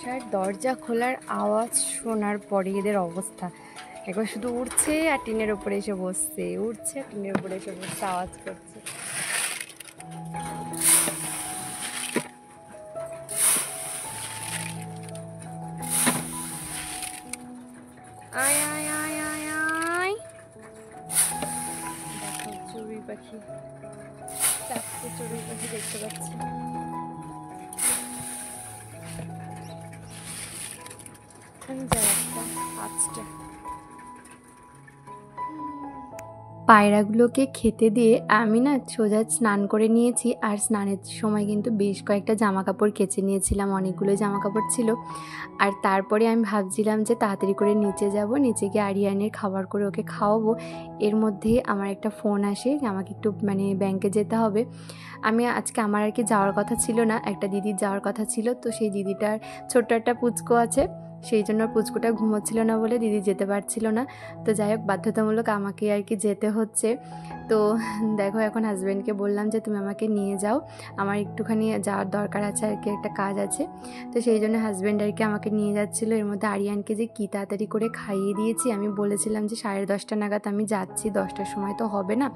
বাসার দরজা খোলার আওয়াজ শোনার পরে এদের অবস্থা একবার শুধু উঠছে আর টিনের উপরে এসে বসছে, উঠছে টিনের উপরে এসে বসছে, আওয়াজ করছে। আয় আয় আয় আয় আয়, দেখো চড়ুই পাখি, চারটে চড়ুই পাখি দেখতে পাচ্ছি। পাঁচটা পায়রাগুলোকে খেতে দিয়ে আমি না সোজা স্নান করে নিয়েছি। আর স্নানের সময় কিন্তু বেশ কয়েকটা জামা কাপড় কেচে নিয়েছিলাম, অনেকগুলো জামা কাপড় ছিল। আর তারপরে আমি ভাবছিলাম যে তাড়াতাড়ি করে নিচে যাব, নিচে গিয়ে আরিয়ানের খাবার করে ওকে খাওয়াবো। এর মধ্যেই আমার একটা ফোন আসে যে আমাকে একটু ব্যাংকে যেতে হবে। আমি আজকে আমার আর কি যাওয়ার কথা ছিল না, একটা দিদির যাওয়ার কথা ছিল। তো সেই দিদিটার ছোট্ট একটা পুচকো আছে, সেই জন্য পুচকুটা ঘুমোচ্ছিল না বলে দিদি যেতে পারছিল না। তো যাই হোক বাধ্যতামূলক আমাকে আর কি যেতে হচ্ছে। তো দেখো এখন হাজব্যান্ডকে বললাম যে তুমি আমাকে নিয়ে যাও, আমার একটুখানি যাওয়ার দরকার আছে আর কি, একটা কাজ আছে। তো সেই জন্য হাজব্যান্ড আর কি আমাকে নিয়ে যাচ্ছিলো। এর মধ্যে আরিয়ানকে যে কী তাড়াতাড়ি করে খাইয়ে দিয়েছি। আমি বলেছিলাম যে 10:30 নাগাদ আমি যাচ্ছি, 10টার সময় তো হবে না,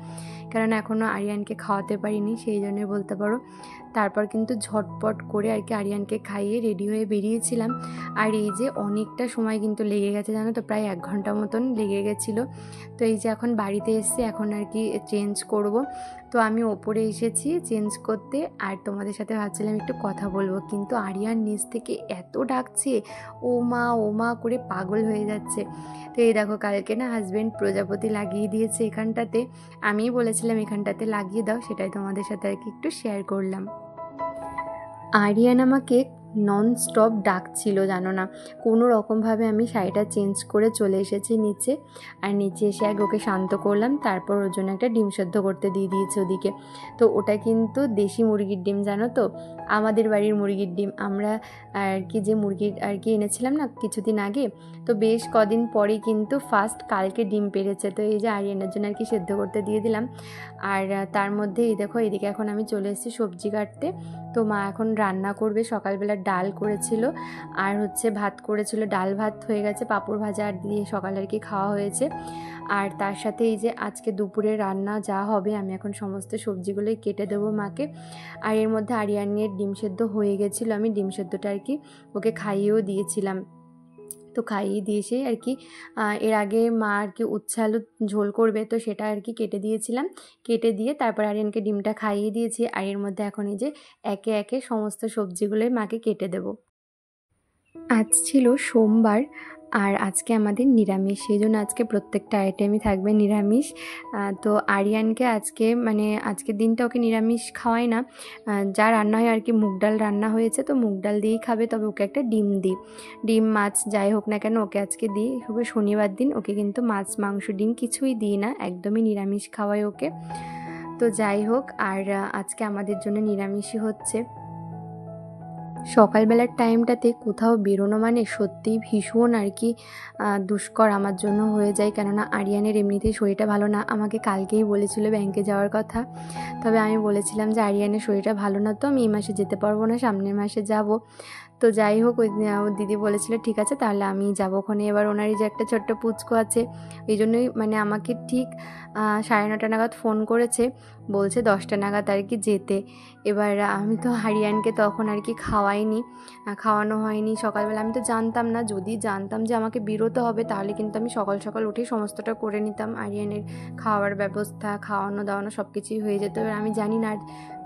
কারণ এখনও আরিয়ানকে খাওয়াতে পারিনি, সেই জন্যই বলতে পারো। তারপর কিন্তু ঝটপট করে আর কি আরিয়ানকে খাইয়ে রেডি হয়ে বেরিয়েছিলাম। আর এই যে অনেকটা সময় কিন্তু লেগে গেছে জানো তো, প্রায় 1 ঘন্টা মতন লেগে গেছিলো। তো এই যে এখন বাড়িতে এসে এখন আর কি চেঞ্জ করব। তো আমি ওপরে এসেছি চেঞ্জ করতে, আর তোমাদের সাথে ভাবছিলাম একটু কথা বলবো, কিন্তু আরিয়ান নিচ থেকে এত ডাকছে, ও মা করে পাগল হয়ে যাচ্ছে। তো এই দেখো কালকে না হাজব্যান্ড প্রজাপতি লাগিয়ে দিয়েছে এখানটাতে, আমিই বলেছিলাম এখানটাতে লাগিয়ে দাও, সেটাই তোমাদের সাথে আর কি একটু শেয়ার করলাম। আরিয়ান আমাকে নন স্টপ ডাকছিল জানো না, কোনো রকমভাবে আমি শাড়িটা চেঞ্জ করে চলে এসেছি নিচে। আর নিচে এসে আগে ওকে শান্ত করলাম, তারপর ওর জন্য একটা ডিম সেদ্ধ করতে দিয়ে দিয়েছি ওদিকে। তো ওটা কিন্তু দেশি মুরগির ডিম জানো তো, আমাদের বাড়ির মুরগির ডিম। আমরা আর কি যে মুরগির আর কি এনেছিলাম না কিছুদিন আগে, তো বেশ কদিন পরেই কিন্তু ফার্স্ট কালকে ডিম পেড়েছে। তো এই যে আরিয়ানের জন্য আর কি সেদ্ধ করতে দিয়ে দিলাম। আর তার মধ্যে এই দেখো এদিকে এখন আমি চলে এসেছি সবজি কাটতে। তো মা এখন রান্না করবে, সকালবেলা ডাল করেছিল আর হচ্ছে ভাত করেছিল, ডাল ভাত হয়ে গেছে, পাঁপড় ভাজা আর দিয়ে সকালে আর কি খাওয়া হয়েছে। আর তার সাথে এই যে আজকে দুপুরে রান্না যা হবে আমি এখন সমস্ত সবজিগুলোই কেটে দেবো মাকে। আর এর মধ্যে আরিয়ানের ডিম সেদ্ধ হয়ে গেছিলো, আমি ডিম সেদ্ধটা আর কি ওকে খাইয়েও দিয়েছিলাম। তো খাইয়ে দিয়েছে আর কি, এর আগে মা আর কি উচ্ছে আলু ঝোল করবে, তো সেটা আর কি কেটে দিয়েছিলাম, কেটে দিয়ে তারপর আরিয়ানকে ডিমটা খাইয়ে দিয়েছি। আর এর মধ্যে এখন এই যে একে একে সমস্ত সবজিগুলোই মাকে কেটে দেব। আজ ছিল সোমবার, আর আজকে আমাদের নিরামিষ, সেই জন্য আজকে প্রত্যেকটা আইটেমই থাকবে নিরামিষ। তো আরিয়ানকে আজকে আজকের দিনটা ওকে নিরামিষ খাওয়াই না, যা রান্না হয় আর কি, মুগ ডাল রান্না হয়েছে, তো মুগ ডাল দিয়েই খাবে। তবে ওকে একটা ডিম দিই, ডিম মাছ যাই হোক না কেন ওকে আজকে দিই। শুধু শনিবার দিন ওকে কিন্তু মাছ মাংস ডিম কিছুই দিই না, একদমই নিরামিষ খাওয়াই ওকে। তো যাই হোক, আর আজকে আমাদের জন্য নিরামিষই হচ্ছে। সকালবেলার টাইমটাতে কোথাও বেরোনো সত্যিই ভীষণ আর কি দুষ্কর আমার জন্য হয়ে যায়, কেননা আরিয়ানের এমনিতেই শরীরটা ভালো না, আমাকে কালকেই বলেছিল ব্যাংকে যাওয়ার কথা। তবে আমি বলেছিলাম যে আরিয়ানের শরীরটা ভালো না, তো আমি এই মাসে যেতে পারবো না, সামনের মাসে যাব। তো যাই হোক ওই দিদি বলেছিল ঠিক আছে তাহলে আমি যাবো ওখানে। এবার ওনারই যে একটা ছোট্ট পুচকো আছে, এই জন্যই আমাকে ঠিক 9:30 নাগাদ ফোন করেছে, বলছে 10টা নাগাদ আর কি যেতে। এবার আমি তো আরিয়ানকে তখন আর কি খাওয়ানো হয়নি সকালবেলা। আমি তো জানতাম না, যদি জানতাম যে আমাকে বেরোতে হবে তাহলে কিন্তু আমি সকাল সকাল উঠেই সমস্তটা করে নিতাম, আরিয়ানের খাওয়ার ব্যবস্থা, খাওয়ানো দাওয়ানো সব কিছুই হয়ে যেত। এবার আমি জানি না, আর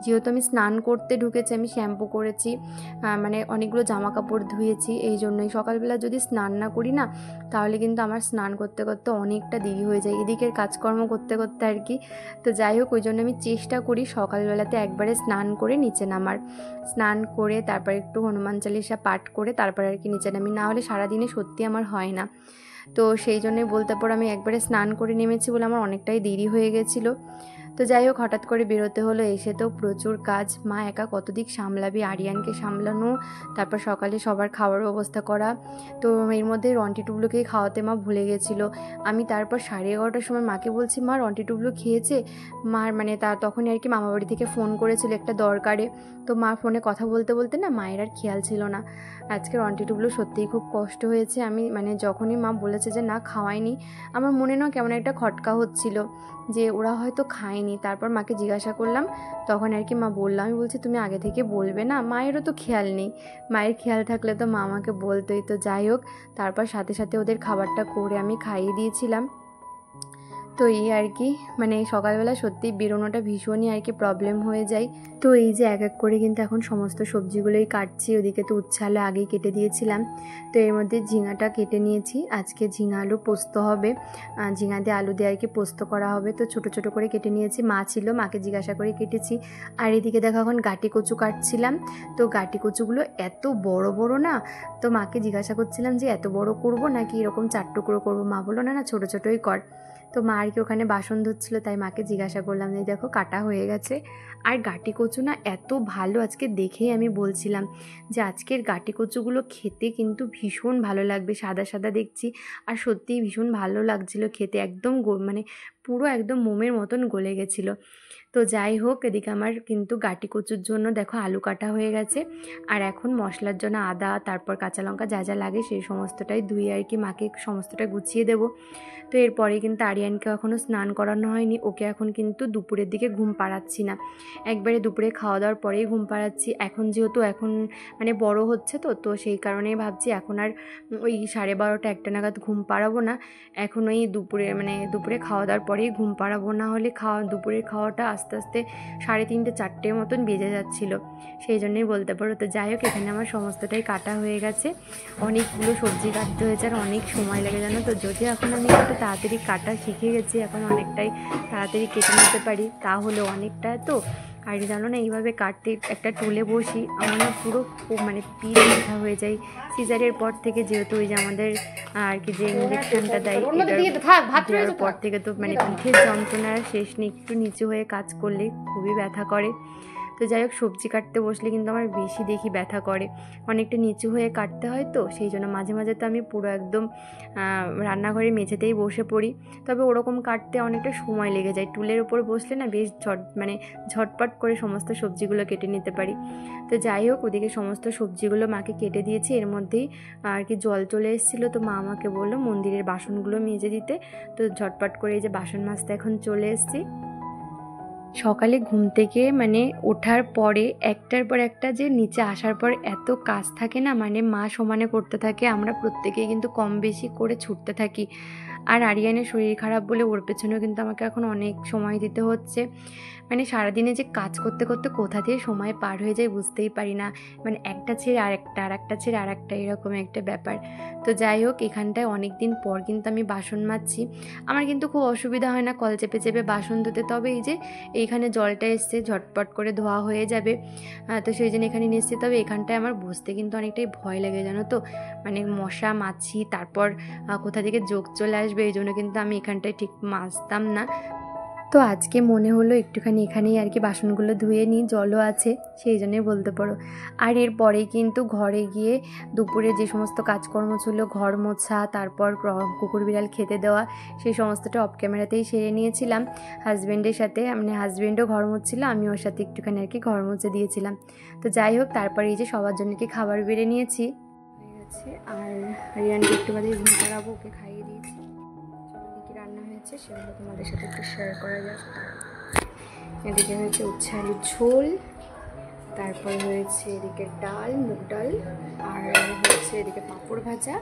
যেহেতু আমি স্নান করতে ঢুকেছি, আমি শ্যাম্পু করেছি, অনেকগুলো জামা কাপড় ধুয়েছি, এই জন্যই সকালবেলা যদি স্নান না করি না তাহলে কিন্তু আমার স্নান করতে করতে অনেকটা দেরি হয়ে যায় এদিকের কাজকর্ম করতে করতে আর কি। তো যাই হোক ওই জন্য আমি চেষ্টা করি সকালবেলাতে একবারে স্নান করে নিচে নামার, স্নান করে তারপর একটু হনুমান চালিসা পাঠ করে তারপর আর কি নিচে নামি, না হলে সারাদিনে সত্যি আমার হয় না। তো সেই জন্যই বলতে পারো আমি একবারে স্নান করে নেমেছি বলে আমার অনেকটাই দেরি হয়ে গেছিলো। তো যাই হোক হঠাৎ করে বেরোতে হলো, এসে তো প্রচুর কাজ, মা একা কত দিক সামলাবে, আরিয়ানকে সামলানো, তারপর সকালে সবার খাওয়ার ব্যবস্থা করা। তো এর মধ্যে রন্টি টুবলুকেই খাওয়াতে মা ভুলে গেছিলো। আমি তারপর 11:30টার সময় মাকে বলছি, মা রন্টি টুবলু খেয়েছে? মার মানে তখনই আর কি মামাবাড়ি থেকে ফোন করেছিল একটা দরকারে। তো মা ফোনে কথা বলতে বলতে না মায়ের আর খেয়াল ছিল না। আজকে রন্টি টুবলু সত্যিই খুব কষ্ট হয়েছে। আমি মানে যখনই মা বলেছে যে না খাওয়াইনি, আমার মনে না কেমন একটা খটকা হচ্ছিল যে ওরা হয়তো খায়নি। তারপর মাকে জিজ্ঞাসা করলাম, তখন আর কি মা বললাম, আমি বলছি তুমি আগে থেকে বলবে না, মায়েরও তো খেয়াল নেই, মায়ের খেয়াল থাকলে তো মা আমাকে বলতোই। তো যাই হোক তারপর সাথে সাথে ওদের খাবারটা করে আমি খাইয়ে দিয়েছিলাম। তো এই আর কি মানে সকালবেলা সত্যিই বেরোনোটা ভীষণই আর কি প্রবলেম হয়ে যায়। তো এই যে এক এক করে কিন্তু এখন সমস্ত সবজিগুলোই কাটছি। ওদিকে তো উচ্ছে আলু আগেই কেটে দিয়েছিলাম। তো এর মধ্যে ঝিঙাটা কেটে নিয়েছি, আজকে ঝিঙা আলু পোস্ত হবে, ঝিঙা দিয়ে আলু দিয়ে আর কি পোস্ত করা হবে। তো ছোটো ছোটো করে কেটে নিয়েছি, মা ছিল মাকে জিজ্ঞাসা করে কেটেছি। আর এদিকে দেখো এখন গাটি কচু কাটছিলাম। তো গাটি কচুগুলো এত বড় বড় না, তো মাকে জিজ্ঞাসা করছিলাম যে এত বড় করব নাকি এরকম 4 টুকরো করবো। মা বললো না না ছোটো ছোটোই কর। তো মা আর কি ওখানে বাসন ধুচ্ছিলো, তাই মাকে জিজ্ঞাসা করলাম যে দেখো কাটা হয়ে গেছে। আর গাটি কচু না এত ভালো, আজকে দেখেই আমি বলছিলাম যে আজকের গাটি কচুগুলো খেতে কিন্তু ভীষণ ভালো লাগবে, সাদা সাদা দেখছি আর সত্যিই ভীষণ ভালো লাগছিলো খেতে, একদম মানে পুরো একদম মোমের মতন গলে গেছিলো। তো যাই হোক এদিকে আমার কিন্তু গাটি কচুর জন্য দেখো আলু কাটা হয়ে গেছে। আর এখন মশলার জন্য আদা তারপর কাঁচা লঙ্কা যা যা লাগে সেই সমস্তটাই ধুয়ে আর কি মাকে সমস্তটা গুছিয়ে দেবো। তো এরপরে কিন্তু আরিয়ানকে এখনও স্নান করানো হয়নি, ওকে এখন কিন্তু দুপুরের দিকে ঘুম পাড়াচ্ছি না, একবারে দুপুরে খাওয়া দাওয়ার পরেই ঘুম পাড়াচ্ছি। এখন যেহেতু এখন মানে বড় হচ্ছে তো সেই কারণেই ভাবছি এখন আর ওই 12:30 1টা নাগাদ ঘুম পাড়াবো না, এখন ওই দুপুরে খাওয়া দাওয়ার পরেই ঘুম পাড়াবো। না হলে দুপুরের খাওয়াটা আস্তে আস্তে 3:30 4টের মতন বেজে যাচ্ছিলো, সেই জন্যই বলতে পারো। তো যাই হোক এখানে আমার সমস্তটাই কাটা হয়ে গেছে, অনেকগুলো সবজি কাটতে হয়েছে আর অনেক সময় লাগে জানো তো। যদি এখন আমি একটু তাড়াতাড়ি কাটা শিখে গেছি, এখন অনেকটাই তাড়াতাড়ি কেটে নিতে পারি, তাহলে অনেকটা তো। আর জানো না এইভাবে কাটতে একটা টুলে বসি আমার না পুরো মানে পিঠ ব্যথা হয়ে যায় সিজারের পর থেকে, যেহেতু ওই যে আমাদের আর কি যে ইঞ্জেকশনটা দেয় দেওয়ার পর থেকে তো মানে পিঠের যন্ত্রণার শেষ নেই, একটু নিচু হয়ে কাজ করলে খুবই ব্যথা করে। তো যাই হোক সবজি কাটতে বসলে কিন্তু আমার বেশি দেখি ব্যথা করে, অনেকটা নিচু হয়ে কাটতে হয় তো সেই জন্য মাঝে মাঝে তো আমি পুরো একদম রান্নাঘরে মেঝেতেই বসে পড়ি। তবে ওরকম কাটতে অনেকটা সময় লেগে যায়, টুলের ওপর বসলে না বেশ ঝটপট করে সমস্ত সবজিগুলো কেটে নিতে পারি। তো যাই হোক ওদিকে সমস্ত সবজিগুলো মাকে কেটে দিয়েছি, এর মধ্যেই আর কি জল চলে এসেছিলো। তো মা আমাকে বললো মন্দিরের বাসনগুলো মেজে দিতে, তো ঝটপট করে এই যে বাসন মাজতে এখন চলে এসেছি। সকালে ঘুম থেকে মানে ওঠার পরে একটার পর একটা যে নিচে আসার পর এত কাজ থাকে না, মানে মা সমানে করতে থাকে, আমরা প্রত্যেকেই কিন্তু কম বেশি করে ছুটতে থাকি। আর আরিয়ানের শরীর খারাপ বলে ওর পেছনেও কিন্তু আমাকে এখন অনেক সময় দিতে হচ্ছে, মানে সারাদিনে যে কাজ করতে করতে কোথা দিয়ে সময় পার হয়ে যায় বুঝতেই পারি না, মানে একটা ছেড়ে আরেকটা আর একটা ছেড়ে আর একটা এরকম একটা ব্যাপার। তো যাই হোক এখানটায় অনেক দিন পর কিন্তু আমি বাসন মাজছি, আমার কিন্তু খুব অসুবিধা হয় না কল চেপে চেপে বাসন ধুতে। তবে এই যে এইখানে জলটা এসছে ঝটপট করে ধোয়া হয়ে যাবে, তো সেই জন্য এখানে নিয়ে এসছি। তবে এখানটায় আমার বসতে কিন্তু অনেকটাই ভয় লাগে জানো তো, মানে মশা মাছি তারপর কোথা থেকে যোগ চলে আসবে, এই জন্য কিন্তু আমি এখানটায় ঠিক মাজতাম না। তো আজকে মনে হলো একটুখানি এখানেই আর কি বাসনগুলো ধুয়ে নিই, জলও আছে সেই জন্যই বলতে পারো। আর এরপরেই কিন্তু ঘরে গিয়ে দুপুরে যে সমস্ত কাজকর্ম ছিল, ঘর মোছা তারপর কুকুর বিড়াল খেতে দেওয়া, সেই সমস্তটা অফ ক্যামেরাতেই সেরে নিয়েছিলাম হাজব্যান্ডের সাথে, মানে হাজব্যান্ডও ঘর মুছছিল, আমি ওর সাথে একটুখানি আর কি ঘর মুছে দিয়েছিলাম। তো যাই হোক তারপরে এই যে সবার জন্য কি খাবার বেড়ে নিয়েছি হয়ে গেছে, আর রিয়ানকে একটু বাদে ঘুম পাড়াবো, ওকে খাইয়ে দিয়েছি। রান্না হয়েছে সেগুলো তোমাদের সাথে একটু শেয়ার করা যাক। এদিকে হয়েছে উচ্ছে আলুর ঝোল, তারপর হয়েছে এদিকে ডাল, মুগ ডাল, আর হয়েছে এদিকে পাঁপড় ভাজা,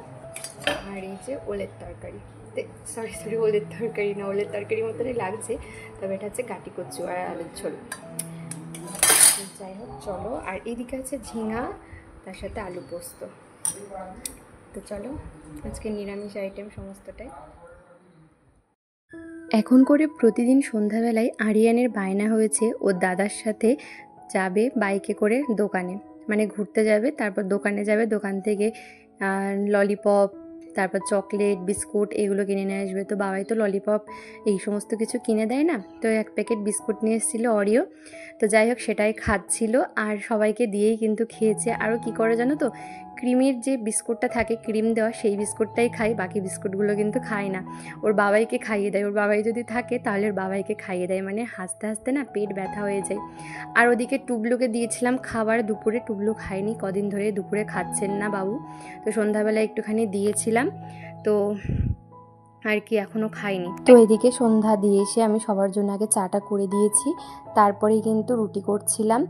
আর এই যে ওলের তরকারি, সরি ওলের তরকারি না, ওলের তরকারি মতনই লাগছে, তবে এটা হচ্ছে গাটি কচু আর আলুর ঝোল। যাই হোক চলো, আর এদিকে আছে ঝিঙা, তার সাথে আলু পোস্ত। তো চলো আজকে নিরামিষ আইটেম সমস্তটাই। এখন করে প্রতিদিন সন্ধ্যাবেলায় আরিয়ানের বায়না হয়েছে ওর দাদার সাথে যাবে বাইকে করে দোকানে, মানে ঘুরতে যাবে, তারপর দোকানে যাবে, দোকান থেকে ললিপপ তারপর চকলেট, বিস্কুট এগুলো কিনে নিয়ে আসবে। তো বাবাই তো ললিপপ এই সমস্ত কিছু কিনে দেয় না, তো এক প্যাকেট বিস্কুট নিয়ে এসেছিলো অরিও। তো যাই হোক সেটাই খাচ্ছিল আর সবাইকে দিয়েই কিন্তু খেয়েছে। আরও কি করে জানো তো, ক্রিমের যে বিস্কুটটা থাকে ক্রিম দেওয়া সেই বিস্কুটটাই খাই, বাকি বিস্কুটগুলো কিন্তু খায় না। ওর বাবাইকে খাইয়ে দেয়, ওর বাবাই যদি থাকে তাহলে ওর বাবাইকে খাইয়ে দেয়, মানে হাসতে হাসতে না পেট ব্যথা হয়ে যায়। আর ওদিকে টুবলুকে দিয়েছিলাম খাবার দুপুরে, টুবলু খায়নি, কদিন ধরে দুপুরে খাচ্ছেন না বাবু। তো সন্ধ্যাবেলা একটুখানি দিয়েছিলাম, তো আর কি এখনও খাইনি। তো এদিকে সন্ধ্যা দিয়ে এসে আমি সবার জন্য আগে চাটা করে দিয়েছি, তারপরেই কিন্তু রুটি করছিলাম।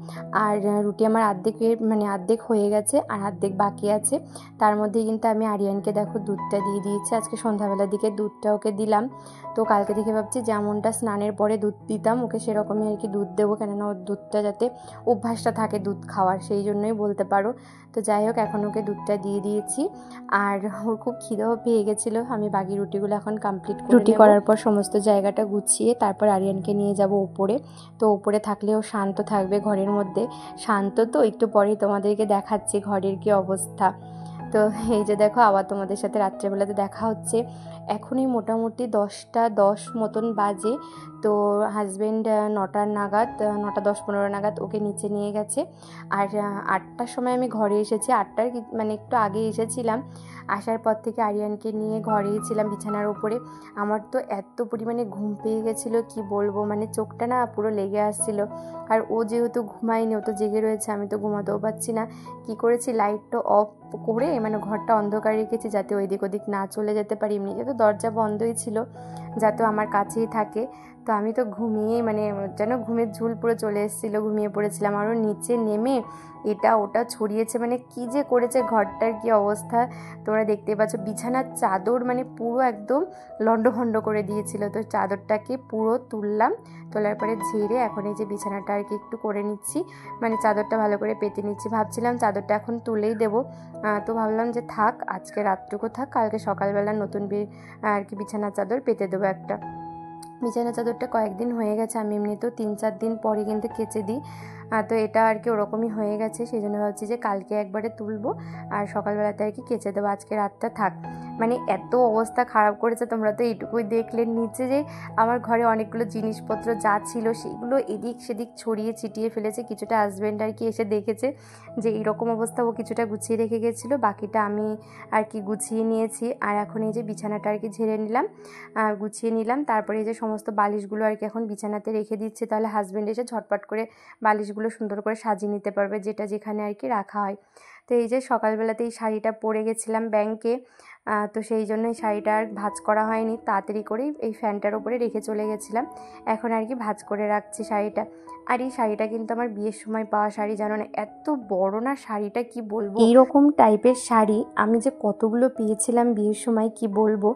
আর রুটি আমার অর্ধেক হয়ে গেছে আর অর্ধেক বাকি আছে। তার মধ্যে কিন্তু আমি আরিয়ানকে দেখো দুধটা দিয়ে দিয়েছি, আজকে সন্ধ্যাবেলার দিকে দুধটা ওকে দিলাম। তো কালকে থেকে ভাবছি যেমনটা স্নানের পরে দুধ দিতাম ওকে সেরকমই আর কি দুধ দেবো, কেননা ওর দুধটা যাতে অভ্যাসটা থাকে দুধ খাওয়ার, সেই জন্যই বলতে পারো। তো যাই হোক এখন ওকে দুধটা দিয়ে দিয়েছি। আর ওর খুব খিদেও পেয়ে গেছিলো। আমি বাকি রুটিগুলো এখন কমপ্লিট করে রুটি করার পর সমস্ত জায়গাটা গুছিয়ে তারপর আরিয়ানকে নিয়ে যাব ওপরে। তো ওপরে থাকলেও শান্ত থাকবে, ঘরের মধ্যে শান্ত। তো একটু পরেই তোমাদেরকে দেখাচ্ছি ঘরের কি অবস্থা। তো এই যে দেখো আবার তোমাদের সাথে রাত্রেবেলাতে দেখা হচ্ছে। এখনই মোটামুটি 10টা 10 মতন বাজে। তো হাজব্যান্ড 9টা 10-15 নাগাদ ওকে নিচে নিয়ে গেছে। আর 8টার সময় আমি ঘরে এসেছি, 8টার মানে একটু আগে এসেছিলাম। আসার পর থেকে আরিয়ানকে নিয়ে ঘরেই ছিলাম বিছানার উপরে। আমার তো এত পরিমাণে ঘুম পেয়ে গেছিলো কি বলবো, মানে চোখটা না পুরো লেগে আসছিলো। আর ও যেহেতু ঘুমায়নি, ও তো জেগে রয়েছে, আমি তো ঘুমাতেও পারছি না। কি করেছি, লাইটটা অফ করে মানে ঘরটা অন্ধকার রেখেছি যাতে ওইদিক ওদিক না চলে যেতে পারি। এমনি যেহেতু দরজা বন্ধই ছিল, যাতে আমার কাছেই থাকে। তো আমি তো ঘুমিয়েই মানে যেন ঘুমের ঝুল পুরো চলে এসেছিলো, ঘুমিয়ে পড়েছিলাম। আরও নিচে নেমে এটা ওটা ছড়িয়েছে, মানে কি যে করেছে, ঘরটার কি অবস্থা তোমরা দেখতেই পাচ্ছ। বিছানার চাদর মানে পুরো একদম লণ্ডভণ্ড করে দিয়েছিল। তো চাদরটাকে পুরো তুললাম, তোলার পরে ঝেড়ে এখন এই যে বিছানাটা আর কি একটু করে নিচ্ছি, মানে চাদরটা ভালো করে পেতে নিচ্ছি। ভাবছিলাম চাদরটা এখন তুলেই দেবো, তো ভাবলাম যে থাক, আজকে রাতটুকু থাক, কালকে সকালবেলা নতুন আর কি বিছানার চাদর পেতে দেবো একটা। বিছানা চাদরটা কয়েকদিন হয়ে গেছে, আমি এমনিতেও 3-4 দিন পরে কিন্তু কেচে দিই। তো এটা আর কি ওরকমই হয়ে গেছে, সেই জন্য ভাবছি যে কালকে একবারে তুলবো আর সকালবেলাতে আর কি কেচে দেবো, আজকে রাতটা থাক। মানে এত অবস্থা খারাপ করেছে, তোমরা তো এইটুকুই দেখলে। নিচে যে আমার ঘরে অনেকগুলো জিনিসপত্র যা ছিল সেগুলো এদিক সেদিক ছড়িয়ে ছিটিয়ে ফেলেছে। কিছুটা হাজব্যান্ড আর কি এসে দেখেছে যে এইরকম অবস্থা, ও কিছুটা গুছিয়ে রেখে গেছিলো, বাকিটা আমি আর কি গুছিয়ে নিয়েছি। আর এখন এই যে বিছানাটা আর কি ঝেড়ে নিলাম, গুছিয়ে নিলাম। তারপরে এই যে সমস্ত বালিশগুলো আর কি এখন বিছানাতে রেখে দিচ্ছে, তাহলে হাজব্যান্ড এসে ঝটপট করে বালিশগুলো সুন্দর করে সাজিয়ে নিতে পারবে, যেটা যেখানে আর কি রাখা হয়। তো এই যে সকালবেলাতে এই শাড়িটা পরে গেছিলাম ব্যাংকে, তো সেই জন্য এই শাড়িটা আর ভাঁজ করা হয়নি, তাড়াতাড়ি করেই এই ফ্যানটার উপরে রেখে চলে গেছিলাম। এখন আর কি ভাঁজ করে রাখছি শাড়িটা। আর এই শাড়িটা কিন্তু আমার বিয়ের সময় পাওয়া শাড়ি, জানো না, এত বড় না শাড়িটা, কি বলবো। এইরকম টাইপের শাড়ি আমি যে কতগুলো পেয়েছিলাম বিয়ের সময় কি বলবো।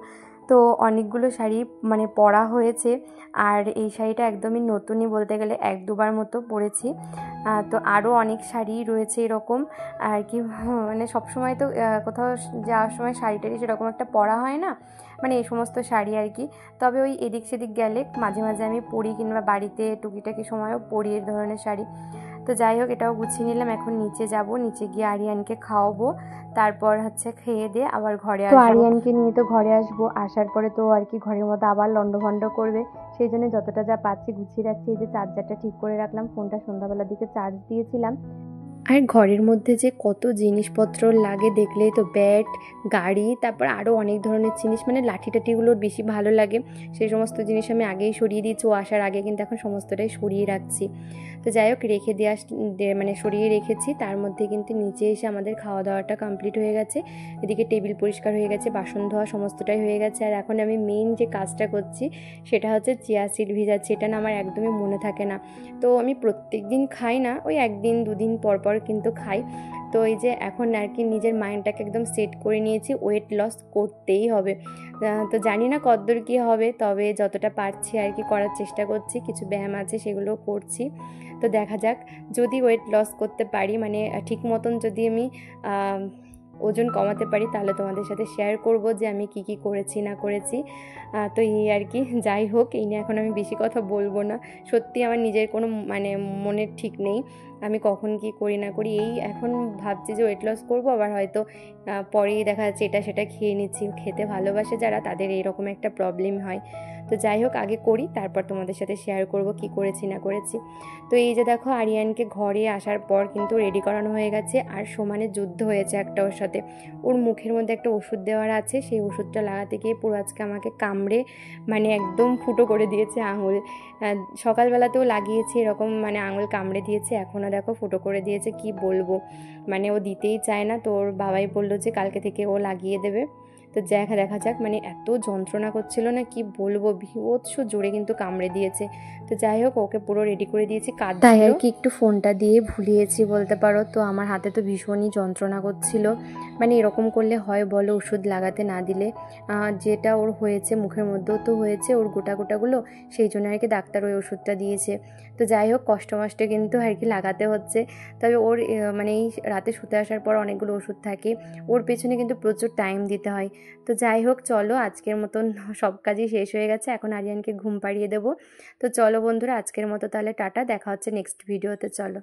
তো অনেকগুলো শাড়ি মানে পরা হয়েছে, আর এই শাড়িটা একদমই নতুনই বলতে গেলে, 1-2বার মতো পরেছি। তো আরও অনেক শাড়ি রয়েছে এরকম আর কি, মানে সবসময় তো কোথাও যাওয়ার সময় শাড়ি টাড়ি সেরকম একটা পরা হয় না, মানে এই সমস্ত শাড়ি আর কি। তবে ওই এদিক সেদিক গেলে মাঝে মাঝে আমি পরি, কিংবা বাড়িতে টুকিটাকি সময়ও পরি এই ধরনের শাড়ি। তো যাই হোক এটাও গুছিয়ে নিলাম, এখন নিচে যাব, নিচে গিয়ে আরিয়ানকে খাওয়াবো, তারপর হচ্ছে খেয়ে দিয়ে আবার ঘরে আসবো। তো আরিয়ানকে নিয়ে তো ঘরে আসবো, আসার পরে তো আর কি ঘরের মধ্যে আবার লন্ডভন্ড করবে, সেই জন্য যতটা যা পাচ্ছি গুছিয়ে রাখছি। এই যে চার্জারটা ঠিক করে রাখলাম, ফোনটা সন্ধ্যাবেলার দিকে চার্জ দিয়েছিলাম। আর ঘরের মধ্যে যে কত জিনিসপত্র লাগে দেখলেই তো, ব্যাট, গাড়ি, তারপর আরও অনেক ধরনের জিনিস, মানে লাঠি টাঠিগুলোর বেশি ভালো লাগে, সেই সমস্ত জিনিস আমি আগেই সরিয়ে দিয়েছি, ও আসার আগে কিন্তু এখন সমস্তটাই সরিয়ে রাখছি। তো যাই হোক রেখে মানে সরিয়ে রেখেছি। তার মধ্যে কিন্তু নিচে এসে আমাদের খাওয়া দাওয়াটা কমপ্লিট হয়ে গেছে, এদিকে টেবিল পরিষ্কার হয়ে গেছে, বাসন ধোয়া সমস্তটাই হয়ে গেছে। আর এখন আমি মেইন যে কাজটা করছি সেটা হচ্ছে চিয়া সিড ভিজাচ্ছি। এটা না আমার একদমই মনে থাকে না, তো আমি প্রত্যেক দিন খাই না, ওই 1-2 দিন পর পর কিন্তু খাই। তো এই যে এখন আর কি নিজের মাইন্ডটাকে একদম সেট করে নিয়েছি, ওয়েট লস করতেই হবে। তো জানি না কতদূর কী হবে, তবে যতটা পারছি আর কি করার চেষ্টা করছি, কিছু ব্যায়াম আছে সেগুলো করছি। তো দেখা যাক, যদি ওয়েট লস করতে পারি, মানে ঠিক মতন যদি আমি ওজন কমাতে পারি, তাহলে তোমাদের সাথে শেয়ার করব যে আমি কি কি করেছি না করেছি। তো এই আর কি, যাই হোক এই নিয়ে এখন আমি বেশি কথা বলবো না, সত্যি আমার নিজের কোনো মানে মনের ঠিক নেই। আমি কখন কি করি না করি। এই এখন ভাবছি যে ওয়েট লস করবো, আবার হয়তো পরেই দেখা যাচ্ছে এটা সেটা খেয়ে নিচ্ছি। খেতে ভালোবাসে যারা, তাদের এইরকম একটা প্রবলেম হয়। তো যাই হোক, আগে করি, তারপর তোমাদের সাথে শেয়ার করব কি করেছি না করেছি। তো এই যে দেখো, আরিয়ানকে ঘরে আসার পর কিন্তু রেডি করানো হয়ে গেছে, আর সমানে যুদ্ধ হয়েছে একটা ওর সাথে। ওর মুখের মধ্যে একটা ওষুধ দেওয়ার আছে, সেই ওষুধটা লাগাতে গিয়ে পুরো আজকে আমাকে কামড়ে মানে একদম ফুটো করে দিয়েছে আঙুল। সকালবেলাতেও লাগিয়েছে এরকম, মানে আঙুল কামড়ে দিয়েছে, এখনও দেখো ফুটো করে দিয়েছে। কি বলবো, মানে ও দিতেই চায় না। তো ওর বাবাই বললো যে কালকে থেকে ও লাগিয়ে দেবে। তো দেখা যাক, মানে এত যন্ত্রণা করছিল না, কি বলবো, বিভৎস জোরে কিন্তু কামড়ে দিয়েছে। তো যাই হোক, ওকে পুরো রেডি করে দিয়েছি, তাই আর কি একটু ফোনটা দিয়ে ভুলিয়েছি বলতে পারো। তো আমার হাতে তো ভীষণই যন্ত্রণা করছিল, মানে এরকম করলে হয় বলো, ওষুধ লাগাতে না দিলে। যেটা ওর হয়েছে মুখের মধ্যেও তো হয়েছে ওর গোটাগুলো, সেই জন্য আর কি ডাক্তার ওই ওষুধটা দিয়েছে। তো যাই হোক, কষ্ট মষ্টে কিন্তু আর কি লাগাতে হচ্ছে। তবে ওর মানে এই রাতে শুতে আসার পর অনেকগুলো ওষুধ থাকে, ওর পেছনে কিন্তু প্রচুর টাইম দিতে হয়। তো যাই হোক, চলো, আজকের মতন সব কাজই শেষ হয়ে গেছে, এখন আরিয়ানকে ঘুম পাড়িয়ে দেবো। তো চলো বন্ধুরা, আজকের মতো তাহলে টাটা, দেখা হচ্ছে নেক্সট ভিডিওতে, চলো।